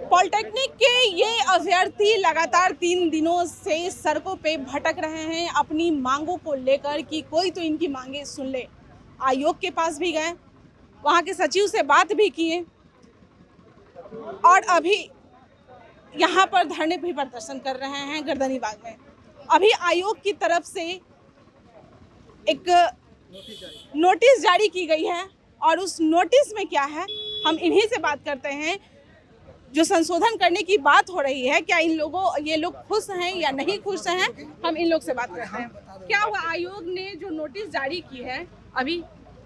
Polytechnic के ये अभ्यर्थी लगातार 3 दिनों से सड़कों पे भटक रहे हैं अपनी मांगों को लेकर कि कोई तो इनकी मांगे सुन ले। आयोग के पास भी गए, वहाँ के सचिव से बात भी किए और अभी यहाँ पर धरने भी प्रदर्शन कर रहे हैं गर्दनी बाग में। अभी आयोग की तरफ से एक नोटिस जारी की गई है और उस नोटिस में क्या है हम इन्हीं से बात करते हैं। जो संशोधन करने की बात हो रही है, क्या ये लोग खुश हैं या नहीं खुश हैं, हम इन लोग से बात करते हैं। क्या हुआ, आयोग ने जो नोटिस जारी की है अभी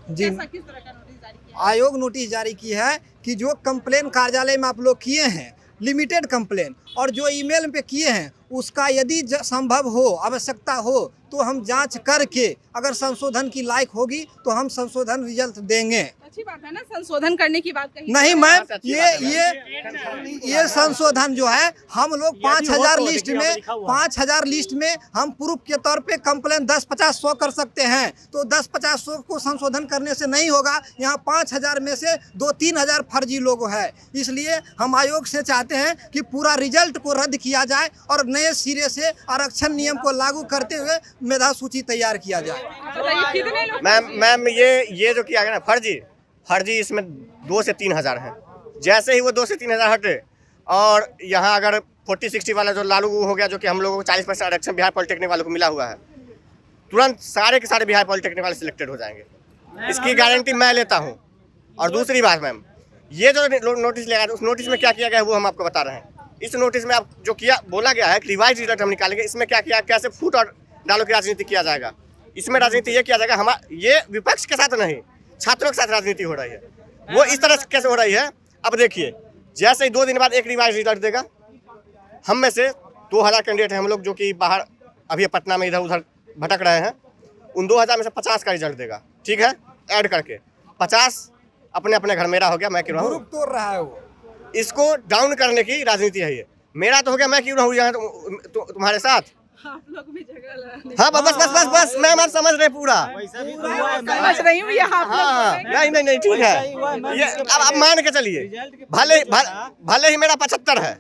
जी, किस तरह का नोटिस जारी किया? आयोग नोटिस जारी की है कि जो कंप्लेन कार्यालय में आप लोग किए हैं लिमिटेड कंप्लेन और जो ईमेल पे किए हैं उसका यदि संभव हो, आवश्यकता हो तो हम जांच करके अगर संशोधन की लायक होगी तो हम संशोधन रिजल्ट देंगे। अच्छी बात है ना, संशोधन करने की बात कही नहीं मैम, ये संशोधन जो है हम लोग 5000 लिस्ट में 5000 लिस्ट में हम प्रूफ के तौर पे कंप्लेन 10, 50, 100 कर सकते हैं। तो 10, 50, 100 को संशोधन करने से नहीं होगा। यहाँ 5000 में से 2-3 हजार फर्जी लोग हैं। इसलिए हम आयोग से चाहते हैं कि पूरा रिजल्ट को रद्द किया जाए और नए सिरे से आरक्षण नियम को लागू करते हुए मेधा सूची तैयार किया जाए। मैम ये जो किया गया ना फर्जी इसमें 2 से 3 हजार हैं। जैसे ही वो 2 से 3 हजार हटे और यहाँ अगर 40-60 वाला जो लागू हो गया, जो कि हम लोगों को 40% आरक्षण बिहार पॉलिटेक्निक वालों को मिला हुआ है, तुरंत सारे के सारे बिहार पॉलिटेक्निक वाले सिलेक्टेड हो जाएंगे। इसकी गारंटी मैं लेता हूँ। और दूसरी बात मैम, ये जो नोटिस लगा उस नोटिस में क्या किया गया है वो हम आपको बता रहे हैं। इस नोटिस में आप जो बोला गया है कि रिवाइज रिजल्ट हम निकालेंगे, इसमें क्या किया, कैसे फूट और डालों की राजनीति किया जाएगा। इसमें राजनीति ये किया जाएगा, ये विपक्ष के साथ नहीं, छात्रों के साथ राजनीति हो रही है। वो इस तरह से कैसे हो रही है, अब देखिए, जैसे ही 2 दिन बाद एक रिवाइज रिजल्ट देगा, हम में से 2000 कैंडिडेट हैं हम लोग जो कि बाहर अभी पटना में इधर उधर भटक रहे हैं। उन 2000 में से 50 का रिजल्ट देगा, ठीक है, ऐड करके 50 अपने अपने घर मेरा हो गया, मैं क्यों रहा हूँ, तोड़ रहा है वो। इसको डाउन करने की राजनीति है। ये मेरा तो हो गया, मैं क्यों रहूँ यहाँ तुम्हारे साथ। आप लोग भी झगड़ा हाँ बस मैं आप समझ रहे पूरा। समझ रही हूँ यहाँ। हाँ नहीं ठीक है। ये अब आप मान के चलिए, भले ही मेरा 75 है,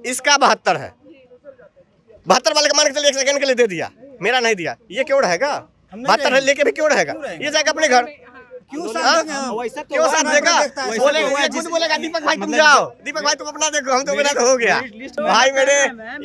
इसका 72 है। 72 वाले का मान के चलिए 1 सेकंड के लिए दे दिया, मेरा नहीं दिया, ये क्यों रहेगा? 72 लेके भी क्यों रहेगा? ये जाएगा अपने घर, क्यों साथ देगा? बोलेगा दीपक भाई तुम जाओ, दीपक भाई तुम अपना देखो, हम तो मेरा तो हो गया। भाई मेरे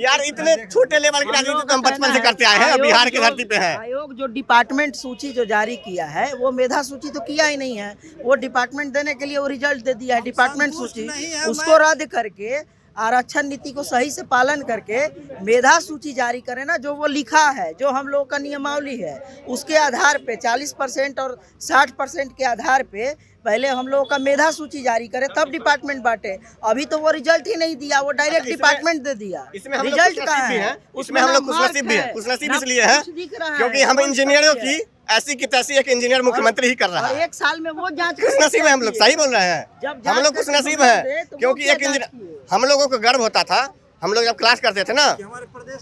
यार, इतने छोटे लेवल की राजनीति तो हम बचपन से करते आए हैं, बिहार की धरती पे है। आयोग जो डिपार्टमेंट सूची जो जारी किया है वो मेधा सूची तो किया ही नहीं है। वो डिपार्टमेंट देने के लिए वो रिजल्ट दे दिया है, डिपार्टमेंट सूची, उसको रद्द करके आरक्षण नीति को सही से पालन करके मेधा सूची जारी करें ना, जो वो लिखा है, जो हम लोगों का नियमावली है, उसके आधार पे 40% और 60% के आधार पे पहले हम लोगों का मेधा सूची जारी करे, तब डिपार्टमेंट बांटे। अभी तो वो रिजल्ट ही नहीं दिया, वो डायरेक्ट डिपार्टमेंट दे दिया। रिजल्ट का है, उसमें हम लोग खुशनसीब भी है, खुशनसीब इसलिए है क्योंकि हम इंजीनियरों की ऐसी की तैसी एक इंजीनियर मुख्यमंत्री ही कर रहा है। 1 साल में वो जांच खुशनसीब है हम लोग, सही बोल रहे हैं, हम लोग खुशनसीब है क्योंकि एक इंजीनियर, हम लोगों को गर्व होता था। हम लोग जब क्लास करते थे ना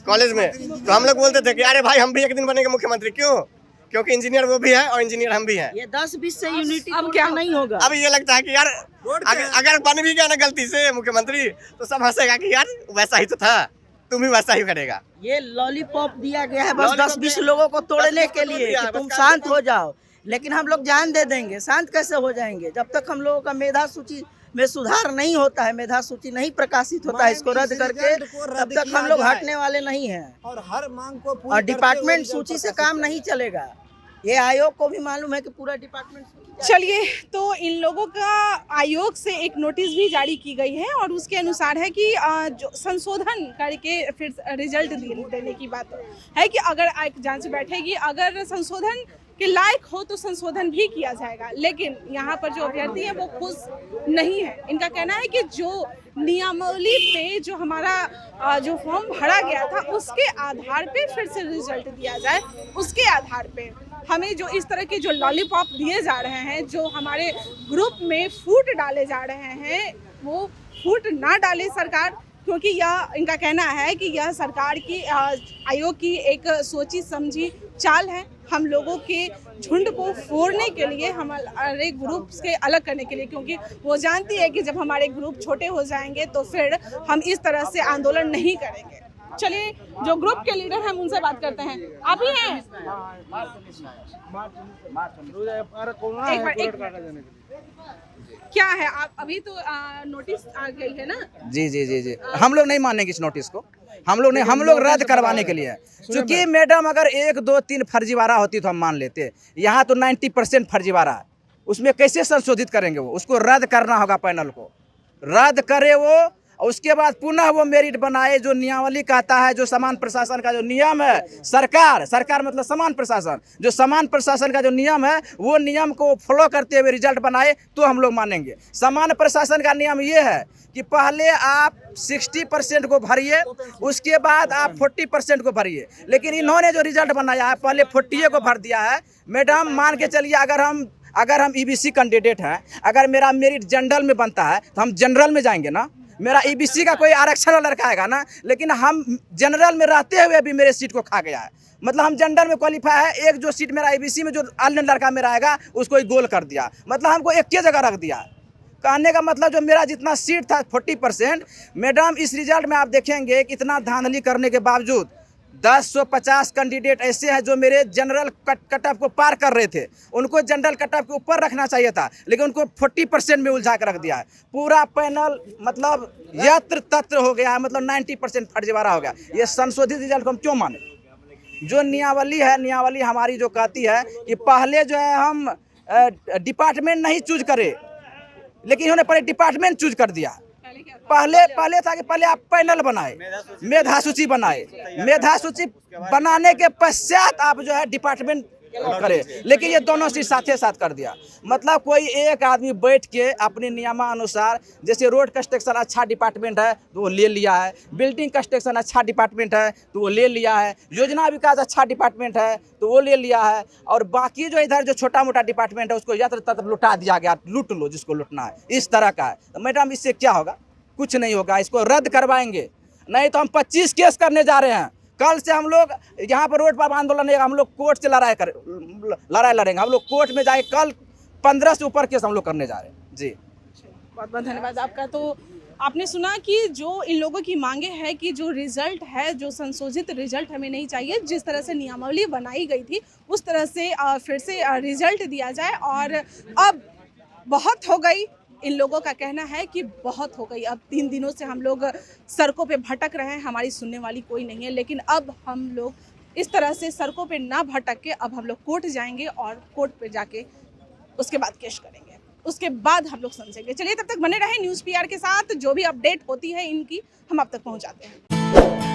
कॉलेज में, तो हम लोग बोलते थे कि अरे भाई हम भी एक दिन बनेंगे मुख्यमंत्री। क्यों? क्योंकि इंजीनियर वो भी है और इंजीनियर हम भी हैं। ये 10-20 से यूनिटी अब क्या नहीं होगा। अब ये लगता है कि यार अगर बन भी गया ना गलती से मुख्यमंत्री, तो सब हंसेगा कि यार वैसा ही तो था, तुम भी वैसा ही करेगा। ये लॉलीपॉप दिया गया है बस 10-20 लोगों को तोड़ने के लिए कि तुम शांत हो जाओ, लेकिन हम लोग जान दे देंगे। शांत कैसे हो जाएंगे जब तक हम लोगों का मेधा सूची में सुधार नहीं होता है, मेधा सूची नहीं प्रकाशित होता है, इसको रद्द करके तब तक हम लोग हटने वाले नहीं हैं। और हर मांग को और डिपार्टमेंट सूची से काम नहीं चलेगा, ये आयोग को भी मालूम है कि पूरा डिपार्टमेंट। चलिए, तो इन लोगों का आयोग से एक नोटिस भी जारी की गई है और उसके अनुसार है कि जो संशोधन करके फिर रिजल्ट देने की बात है कि अगर एक जांच बैठेगी, अगर संशोधन के लायक हो तो संशोधन भी किया जाएगा। लेकिन यहाँ पर जो अभ्यर्थी है वो खुश नहीं है। इनका कहना है कि जो नियमावली पे जो हमारा जो फॉर्म भरा गया था उसके आधार पे फिर से रिजल्ट दिया जाए, उसके आधार पे हमें जो इस तरह के जो लॉलीपॉप दिए जा रहे हैं, जो हमारे ग्रुप में फूट डाले जा रहे हैं, वो फूट ना डाले सरकार, क्योंकि यह इनका कहना है कि यह सरकार की आयोग की एक सोची समझी चाल है। हम लोगों के झुंड को फोड़ने के लिए, हमारे ग्रुप से अलग करने के लिए, क्योंकि वो जानती है कि जब हमारे ग्रुप छोटे हो जाएंगे तो फिर हम इस तरह से आंदोलन नहीं करेंगे। चलिए जो ग्रुप के लीडर हैं उनसे बात करते हैं। आप ही हैं? क्या है आप अभी तो नोटिस आ गई है ना? जी जी जी जी, हम लोग नहीं मानेंगे इस नोटिस को। हम लोग रद्द करवाने के लिए, क्योंकि मैडम अगर 1 2 3 फर्जीवाड़ा होती तो हम मान लेते। यहाँ तो 90% फर्जीवाड़ा है, उसमें कैसे संशोधित करेंगे? वो उसको रद्द करना होगा, पैनल को रद्द करे वो, और उसके बाद पुनः वो मेरिट बनाए। जो नियमावली कहता है, जो समान प्रशासन का जो नियम है, सरकार मतलब समान प्रशासन, जो समान प्रशासन का जो नियम है वो नियम को फॉलो करते हुए रिजल्ट बनाए तो हम लोग मानेंगे। समान प्रशासन का नियम ये है कि पहले आप 60% को भरिए, उसके बाद आप 40% को भरिए। लेकिन इन्होंने जो रिजल्ट बनाया है पहले 40 को भर दिया है। मैडम मान के चलिए, अगर हम ईबीसी कैंडिडेट हैं, अगर मेरा मेरिट जनरल में बनता है तो हम जनरल में जाएंगे ना। मेरा ईबीसी का कोई आरक्षण वाला लड़का आएगा ना, लेकिन हम जनरल में रहते हुए भी मेरे सीट को खा गया है। मतलब हम जनरल में क्वालिफाई है, एक जो सीट मेरा ईबीसी में जो अन्य लड़का मेरा आएगा उसको ही गोल कर दिया, मतलब हमको एक ही जगह रख दिया। कहने का मतलब जो मेरा जितना सीट था 40%, मैडम इस रिजल्ट में आप देखेंगे कि इतना धांधली करने के बावजूद 1050 कैंडिडेट ऐसे हैं जो मेरे जनरल कट ऑफ को पार कर रहे थे। उनको जनरल कट ऑफ के ऊपर रखना चाहिए था, लेकिन उनको 40% में उलझा कर रख दिया है। पूरा पैनल मतलब यत्र तत्र हो गया है, मतलब 90% फर्जीवाड़ा हो गया। ये संशोधित रिजल्ट को हम क्यों माने? जो नियमावली है, नियमावली हमारी जो कहती है कि पहले जो है हम डिपार्टमेंट नहीं चूज करें, लेकिन इन्होंने पहले डिपार्टमेंट चूज कर दिया। पहले था कि पहले आप पैनल बनाए, मेधा सूची बनाए, मेधा सूची बनाने के पश्चात आप जो है डिपार्टमेंट करे, लेकिन ये दोनों चीज साथे साथ कर दिया। मतलब कोई एक आदमी बैठ के अपने नियमानुसार, जैसे रोड कंस्ट्रक्शन अच्छा डिपार्टमेंट है तो वो ले लिया है, बिल्डिंग कंस्ट्रक्शन अच्छा डिपार्टमेंट है तो वो ले लिया है, योजना विकास अच्छा डिपार्टमेंट है तो वो ले लिया है, और बाकी जो इधर जो छोटा मोटा डिपार्टमेंट है उसको यत्र तत्र लुटा दिया गया, लूट लो जिसको लूटना है, इस तरह का है। तो मैडम इससे क्या होगा? कुछ नहीं होगा। इसको रद्द करवाएंगे, नहीं तो हम 25 केस करने जा रहे हैं। कल से हम लोग यहाँ पर रोड पर आंदोलन है, हम लोग कोर्ट से लड़ाई लड़ेंगे। हम लोग कोर्ट में जाए, कल 15 से ऊपर केस हम लोग करने जा रहे हैं। जी बहुत बहुत धन्यवाद आपका। तो आपने सुना कि जो इन लोगों की मांगे है कि जो रिजल्ट है, जो संशोधित रिजल्ट हमें नहीं चाहिए, जिस तरह से नियमावली बनाई गई थी उस तरह से फिर से रिजल्ट दिया जाए। और अब बहुत हो गई, इन लोगों का कहना है कि बहुत हो गई। अब 3 दिनों से हम लोग सड़कों पे भटक रहे हैं, हमारी सुनने वाली कोई नहीं है। लेकिन अब हम लोग इस तरह से सड़कों पे ना भटक के अब हम लोग कोर्ट जाएंगे और कोर्ट पे जाके उसके बाद केस करेंगे, उसके बाद हम लोग समझेंगे। चलिए तब तक बने रहें न्यूज़ PR के साथ। जो भी अपडेट होती है इनकी हम आप तक पहुंचाते हैं।